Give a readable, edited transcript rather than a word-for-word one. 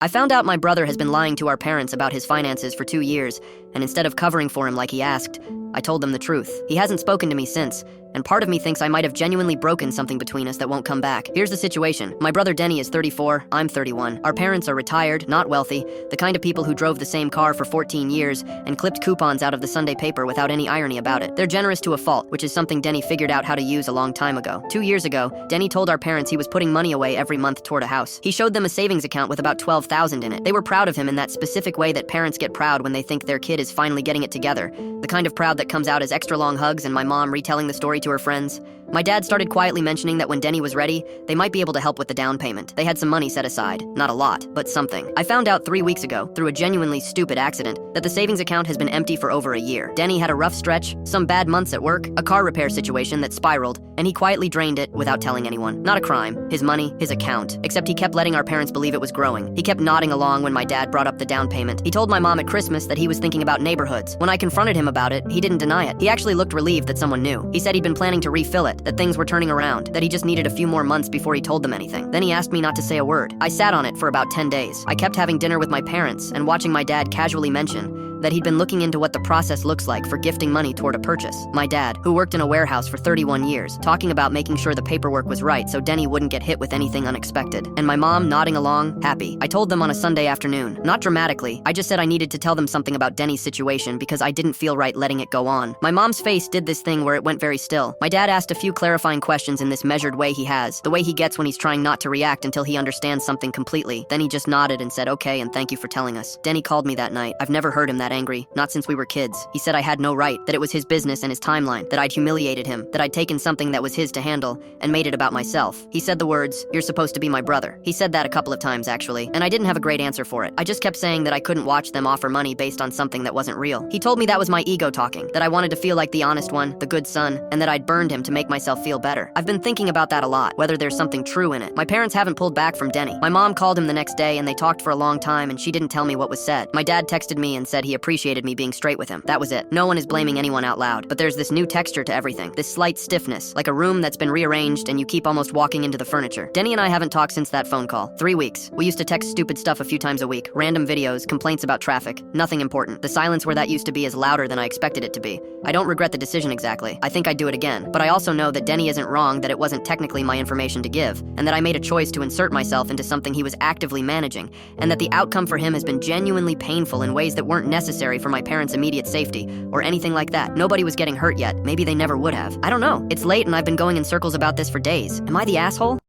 I found out my brother has been lying to our parents about his finances for 2 years, and instead of covering for him like he asked, I told them the truth. He hasn't spoken to me since, and part of me thinks I might have genuinely broken something between us that won't come back. Here's the situation. My brother Denny is 34, I'm 31. Our parents are retired, not wealthy, the kind of people who drove the same car for 14 years and clipped coupons out of the Sunday paper without any irony about it. They're generous to a fault, which is something Denny figured out how to use a long time ago. 2 years ago, Denny told our parents he was putting money away every month toward a house. He showed them a savings account with about $12,000 in it. They were proud of him in that specific way that parents get proud when they think their kid is finally getting it together. The kind of proud that comes out as extra long hugs and my mom retelling the story to her friends. My dad started quietly mentioning that when Denny was ready, they might be able to help with the down payment. They had some money set aside. Not a lot, but something. I found out 3 weeks ago, through a genuinely stupid accident, that the savings account has been empty for over a year. Denny had a rough stretch, some bad months at work, a car repair situation that spiraled, and he quietly drained it without telling anyone. Not a crime. His money, his account. Except he kept letting our parents believe it was growing. He kept nodding along when my dad brought up the down payment. He told my mom at Christmas that he was thinking about neighborhoods. When I confronted him about it, he didn't deny it. He actually looked relieved that someone knew. He said he'd been planning to refill it, that things were turning around, that he just needed a few more months before he told them anything. Then he asked me not to say a word. I sat on it for about 10 days. I kept having dinner with my parents and watching my dad casually mention that he'd been looking into what the process looks like for gifting money toward a purchase. My dad, who worked in a warehouse for 31 years, talking about making sure the paperwork was right so Denny wouldn't get hit with anything unexpected. And my mom nodding along, happy. I told them on a Sunday afternoon. Not dramatically, I just said I needed to tell them something about Denny's situation because I didn't feel right letting it go on. My mom's face did this thing where it went very still. My dad asked a few clarifying questions in this measured way he has, the way he gets when he's trying not to react until he understands something completely. Then he just nodded and said, okay, and thank you for telling us. Denny called me that night. I've never heard him that angry, not since we were kids. He said I had no right, that it was his business and his timeline, that I'd humiliated him, that I'd taken something that was his to handle and made it about myself. He said the words, "You're supposed to be my brother." He said that a couple of times actually, and I didn't have a great answer for it. I just kept saying that I couldn't watch them offer money based on something that wasn't real. He told me that was my ego talking, that I wanted to feel like the honest one, the good son, and that I'd burned him to make myself feel better. I've been thinking about that a lot, whether there's something true in it. My parents haven't pulled back from Denny. My mom called him the next day and they talked for a long time and she didn't tell me what was said. My dad texted me and said he appreciated me being straight with him. That was it. No one is blaming anyone out loud, but there's this new texture to everything. This slight stiffness, like a room that's been rearranged and you keep almost walking into the furniture. Denny and I haven't talked since that phone call. 3 weeks. We used to text stupid stuff a few times a week. Random videos, complaints about traffic. Nothing important. The silence where that used to be is louder than I expected it to be. I don't regret the decision exactly. I think I'd do it again. But I also know that Denny isn't wrong, that it wasn't technically my information to give, and that I made a choice to insert myself into something he was actively managing, and that the outcome for him has been genuinely painful in ways that weren't necessary for my parents' immediate safety, or anything like that. Nobody was getting hurt yet. Maybe they never would have. I don't know. It's late and I've been going in circles about this for days. Am I the asshole?